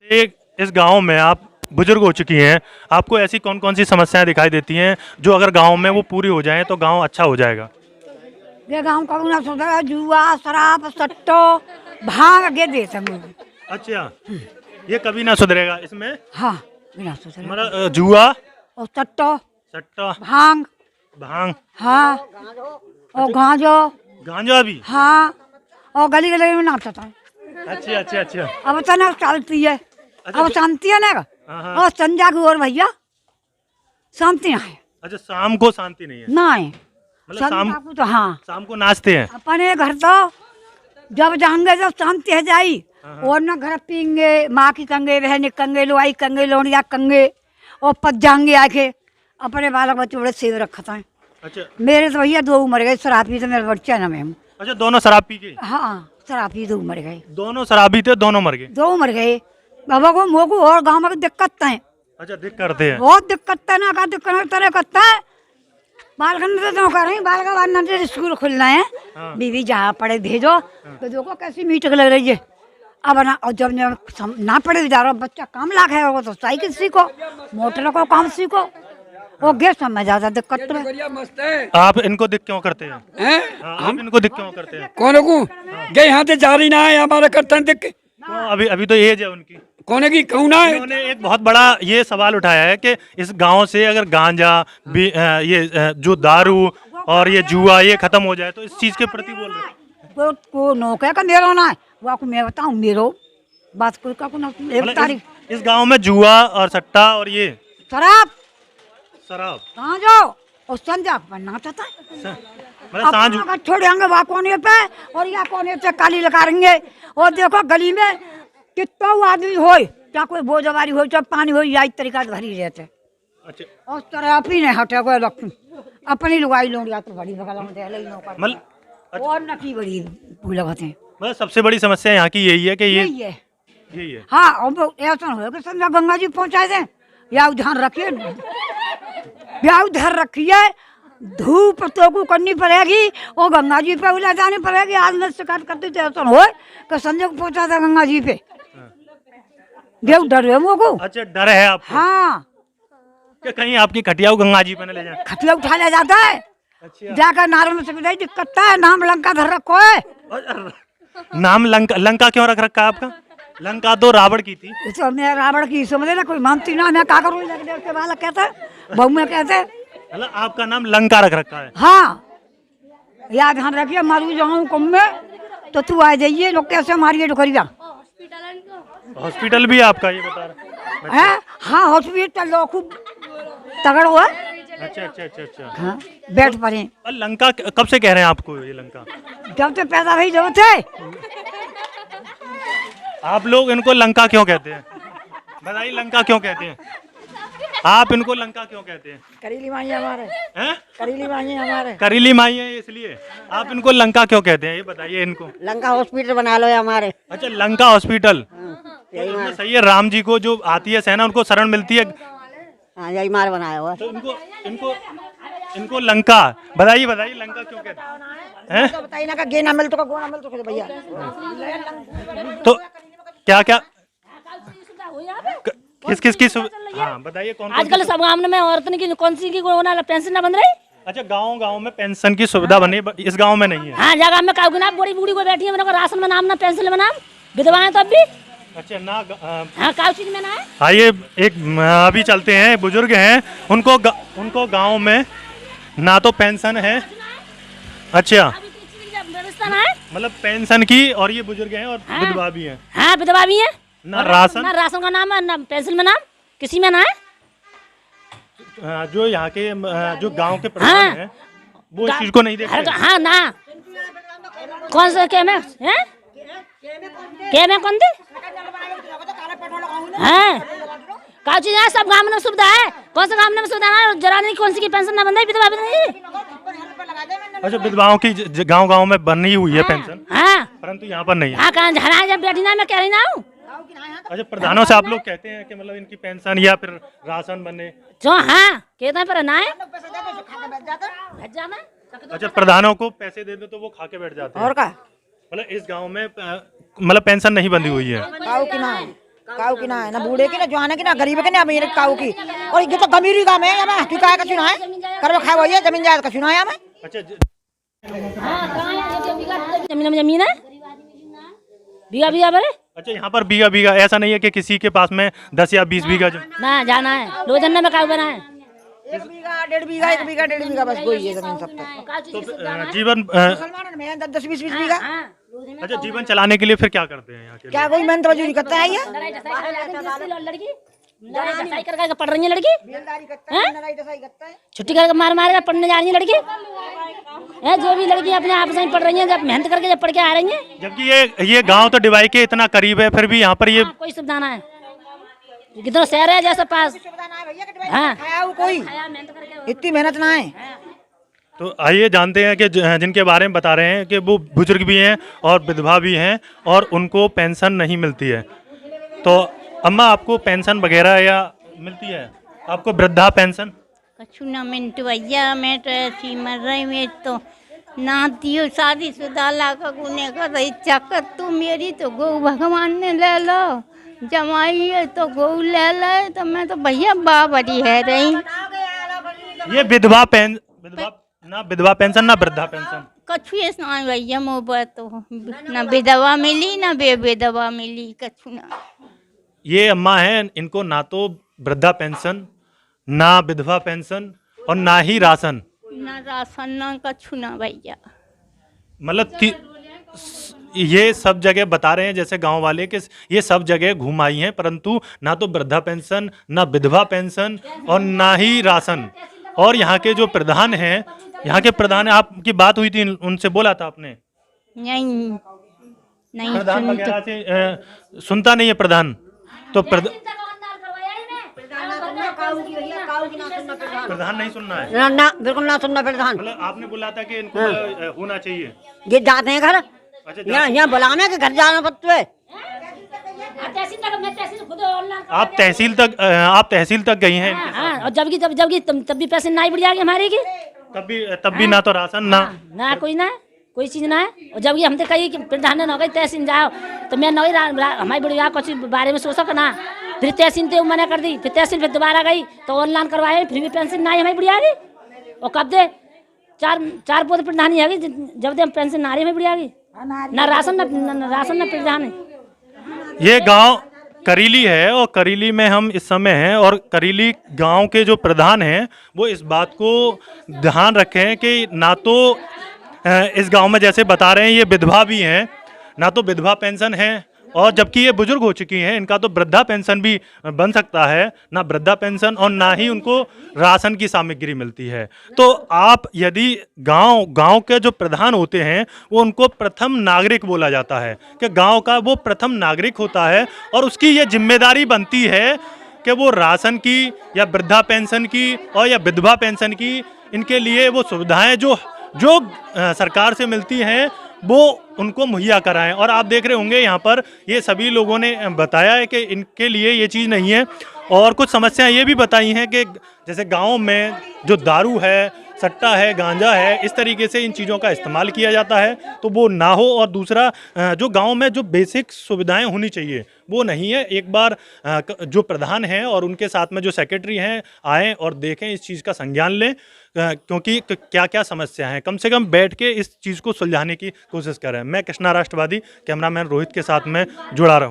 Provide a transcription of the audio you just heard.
एक इस गांव में आप बुजुर्ग हो चुकी हैं, आपको ऐसी कौन कौन सी समस्याएं दिखाई देती हैं जो अगर गांव में वो पूरी हो जाएं तो गांव अच्छा हो जाएगा? ये गाँव का ना सुधरा जुआ शराब सट्टो भांग गे देते मुझे। अच्छा, ये कभी ना सुधरेगा इसमें। हाँ बिना सुधरा हमारा जुआ, और सट्टो सट्टा, भांग। भांग, हाँ और गांजो। गांजा भी। हाँ और गली गली में नाचता था। अच्छा अच्छा अच्छा। अब तो ना चलती है। अच्छा, अब शांति है ना। हाँ, हाँ। और संजा की ओर भैया शांति ना है। अच्छा, शाम को शांति नहीं है, ना है मतलब संजा को तो हाँ शाम को नाचते हैं। अपने घर तो जब जाएंगे जब शांति है जाई। हाँ। और ना घर पीएंगे माँ की कंगे बहन कंगे लोई कंगे लोड़िया कंगे और पच जाएंगे आके अपने बालक बच्चे बड़े सेव रखता है। अच्छा मेरे तो भैया दो मर गए शराब पी तो मेरे बच्चे ना मैम। अच्छा, दोनों शराब पी के? हाँ शराब पी दो मर गए। दोनों शराबी थे, दोनों मर गए। दो मर गए बाबा को मोको और गाँव में दिक्कत है। अच्छा, दिक करते हैं। बहुत दिक्कत है ना का दिक्कत तरह करता है। बालखंड से तो कर रही बाल का बाद स्कूल खुलना है। हाँ। बीवी जहाँ पढ़े भेजो तो देखो कैसी मीठक लग रही है। अब ना और जब ना पढ़े जा रहा बच्चा काम लाख है वो तो साइकिल सीखो मोटर को काम सीखो वो गैस में ज्यादा दिक्कत है। आप इनको दिक क्यों करते हैं? हैं? हाँ, आप इनको दिक क्यों करते हैं? कौन को गए यहाँ से जा रही ना है हमारा कर्तन देख के क्यों? अभी अभी तो एज है उनकी। कौन की कहूँ ना है उन्होंने एक बहुत बड़ा ये सवाल उठाया है कि इस गांव से अगर गांजा भी जो दारू और ये जुआ ये खत्म हो जाए तो इस चीज के प्रति बोल रहे हैं। को नौकर का मेरा ना है वो आपको मैं बताऊँ मेरो बात कोई का ना एक मतलब तारीख इस गांव में जुआ और सट्टा और ये शराब शराब, कहाँ जाओ और संजा बनना चाहता है। मतलब सांझ अपना छोड़ेंगे वहाँ कोने पे और यहाँ कोने पे काली लगाएंगे। और देखो गली में कितना आदमी हो क्या कोई बोझवारी हो चाहे पानी हो या इस तरीका से भरी रहते। अच्छा, और तरह भी नहीं हटे कोई रखूं अपनी लुगाई लोग या तो बड़ी बगल मतलब और न की बड़ी भूल लगाते हैं। मतलब सबसे बड़ी समस्या यहाँ की यही है कि यही है। यही है। हाँ और ऐसा हो कि समझा गंगा जी पहुँचा दें या ध्यान रखिए या उधर रखिए धूप तो को करनी पड़ेगी और गंगा जी पे उला जानी पड़ेगी। आज न शिकायत करती तो ऐसा हो कि संजय को पहुँचा था गंगा जी पे देव डर है वो को। अच्छा, डर है आपको हाँ कि कहीं आपकी खटियाऊ गंगा जी पे न ले जाए? खटिया उठा ले जाता है। अच्छा, जाकर नारों में सुविधा दिक्कत है नाम लंका धर रखो है। नाम लंका, लंका क्यों रख रखा है आपका? लंका तो रावण की थी। तो मैं रावण की समझे ना कोई मानती ना मैं का करूँ के बालक कहते बहू में कहते। मतलब आपका नाम लंका रख रखा है। हाँ याद ध्यान रखिए मारू जाऊँ कुंभ में तो तू आ जाइए लोग कैसे मारिए डुकरिया। हॉस्पिटल भी आपका ये बता रहा है हाँ हॉस्पिटल लोग खूब तगड़ हुआ। अच्छा अच्छा अच्छा अच्छा। हाँ बैठ पड़े और लंका कब से कह रहे हैं आपको ये लंका? जब तो पैदा भाई जब थे। आप लोग इनको लंका क्यों कहते हैं? बताइए, लंका क्यों कहते हैं? आप इनको लंका क्यों कहते हैं? करीली माई हमारे हैं? करीली माई हमारे करीली माई है इसलिए आप इनको लंका क्यों कहते हैं? ये बताइए इनको। लंका हॉस्पिटल बना लो हमारे। अच्छा, लंका हॉस्पिटल तो इसमें सही है। राम जी को जो आती है सेना उनको शरण मिलती है। हाँ यही मार बनाया हुआ। तो इनको इनको इनको लंका बताइए, बताइए लंका क्यों कहते हैं? बताइए ना का गे ना मिल तो का गो ना मिल तो भैया तो क्या क्या किस किस की हाँ बताइए कौन कौन आजकल सब गांव में औरतन की कौन सी की पेंशन ना बन रही। अच्छा, गांव गांव में पेंशन की सुविधा बनी, इस गांव में नहीं है। हाँ जगह में कागुना ना बड़ी बूढ़ी को बैठी है मेरे को राशन में नाम ना पेंशन में नाम विधवाएं तो अब भी। अच्छा ना हाँ काउ चीज में ना है। आइए एक अभी चलते हैं, बुजुर्ग हैं उनको गांव में ना तो पेंशन है। अच्छा, व्यवस्था ना है मतलब पेंशन की और ये बुजुर्ग हैं और विधवा भी हैं। हाँ विधवा भी है ना राशन का नाम है ना पेंशन में नाम किसी में ना है। जो यहाँ के जो गांव के प्रधान हैं वो इस चीज को नहीं देखते। हाँ ना कौन सा क्या में है क्या में कौन थी। हाँ काउ चीज है सब गांव में सुविधा है। कौन सा गांव में सुविधा है जरा नहीं कौन सी की पेंशन ना बन रही विधवा बन रही। अच्छा, विधवाओं की गांव गांव में बनी हुई है पेंशन, हाँ परंतु यहाँ पर नहीं है। हाँ कहाँ झरा जब बैठी ना मैं कह रही ना हूँ। अच्छा, प्रधानों से आप लोग कहते हैं कि मतलब इनकी पेंशन या फिर राशन बने? जो हाँ कहते हैं पर ना है। अच्छा, प्रधानों को पैसे दे दो तो वो खा के बैठ जाते हैं। और का मतलब इस गांव में मतलब पेंशन नहीं बंधी हुई है। काऊ की ना है, ना बूढ़े की, ना जवान की, ना गरीब की, ना अमीर काऊ की। और ये तो गमीरी काम है हमें, तू काय का चुना है कर खाए वही जमीन जायदाद का चुना है हमें। अच्छा जमीन में जमीन है, बीघा बीघा भरे। अच्छा, यहाँ पर बीघा बीघा ऐसा नहीं है कि किसी के पास में 10 या 20 बीघा ना जाना है लोग जनना में काऊ बना है। 1 बीघा 1.5 बीघा 1 बीघा 1.5 बीघा बस वही है जमीन सब तो। जीवन मुसलमान में 10-20 बीघा। अच्छा, जीवन चलाने के लिए फिर क्या करते हैं यहाँ के क्या कोई मेहनत मजदूरी करता है ये? लड़की लड़ाई करके पढ़ रही है लड़की, छुट्टी करके मार मार के पढ़ने जा रही है लड़की है। जो भी लड़की अपने आप से ही पढ़ रही है, जब मेहनत करके जब पढ़ के आ रही है। जबकि ये गांव तो डिवाई के इतना करीब है, फिर भी यहाँ पर ये कोई सुविधा ना है, कितना शहर है जैसे पास। हाँ कोई इतनी मेहनत ना है। तो आइए जानते हैं कि जिनके बारे में बता रहे हैं कि वो बुजुर्ग भी हैं और विधवा भी हैं और उनको पेंशन नहीं मिलती है। तो अम्मा, आपको पेंशन वगैरह या मिलती है? आपको वृद्धा पेंशन? कछु ना मिनट भैया, मैं तो ऐसी मर रही, मैं तो नाती शादी शुदा लाका गुने कर रही चक्कर। तू मेरी तो गौ भगवान ने ले लो, जमाई है तो गौ ले ले, तो मैं तो भैया बाबरी है रही। ये विधवा पेंशन ना वृद्धा पेंशन? कछु ऐसा भैया मोबा तो ना विधवा मिली ना बेविधवा मिली, कछु ना। ये अम्मा हैं, इनको ना तो वृद्धा पेंशन, ना विधवा पेंशन और ना ही राशन। ना राशन ना कछु ना भैया। मतलब ये सब जगह बता रहे हैं जैसे गांव वाले कि ये सब जगह घूम आई हैं, परंतु ना तो वृद्धा पेंशन, ना विधवा पेंशन और ना ही राशन। और यहाँ के जो प्रधान हैं, यहाँ के प्रधान, आपकी बात हुई थी उनसे, बोला था आपने? नहीं प्रधान वगैरह से सुनता नहीं है प्रधान, तो प्रधान नहीं सुनना है? ना ना बिल्कुल ना सुनना प्रधान। मतलब आपने बोला था कि इनको होना चाहिए। ये जाते हैं घर, अच्छा, यहाँ बुलाने के घर जाना पड़ता है। आप तहसील तक गई हैं? हाँ, और जबकि तब भी पैसे नहीं बढ़ जाएंगे हमारे की। तब भी ना तो राशन ना कोई चीज ना है। और जबकि हम तो कही कि प्रधान न गई तहसील जाओ, तो मैं नहीं हमारी बुढ़िया कुछ बारे में सोच सकना। फिर तहसील तो मना कर दी, फिर तहसील फिर दोबारा गई तो ऑनलाइन करवाए, फिर भी पेंशन ना हमारी बुढ़िया की। और कब दे चार पोत प्रधान ही है, जब दे हम पेंशन ना रही हमारी बुढ़िया की, ना राशन ना प्रधान है। ये गांव करीली है और करीली में हम इस समय हैं और करीली गांव के जो प्रधान हैं वो इस बात को ध्यान रखें कि ना तो इस गांव में जैसे बता रहे हैं ये विधवा भी हैं, ना तो विधवा पेंशन है, और जबकि ये बुजुर्ग हो चुकी हैं इनका तो वृद्धा पेंशन भी बन सकता है, ना वृद्धा पेंशन और ना ही उनको राशन की सामग्री मिलती है। तो आप यदि गांव के जो प्रधान होते हैं वो उनको प्रथम नागरिक बोला जाता है कि गांव का वो प्रथम नागरिक होता है और उसकी ये जिम्मेदारी बनती है कि वो राशन की या वृद्धा पेंशन की और या विधवा पेंशन की, इनके लिए वो सुविधाएं जो सरकार से मिलती हैं वो उनको मुहैया कराएं। और आप देख रहे होंगे यहाँ पर ये सभी लोगों ने बताया है कि इनके लिए ये चीज़ नहीं है। और कुछ समस्याएं ये भी बताई हैं कि जैसे गांव में जो दारू है, सट्टा है, गांजा है, इस तरीके से इन चीज़ों का इस्तेमाल किया जाता है तो वो ना हो। और दूसरा, जो गांव में जो बेसिक सुविधाएं होनी चाहिए वो नहीं है। एक बार जो प्रधान हैं और उनके साथ में जो सेक्रेटरी हैं आएँ और देखें, इस चीज़ का संज्ञान लें, क्योंकि क्या क्या समस्या है, कम से कम बैठ के इस चीज़ को सुलझाने की कोशिश करें। मैं कृष्णा राष्ट्रवादी कैमरामैन रोहित के साथ में जुड़ा रहूँ।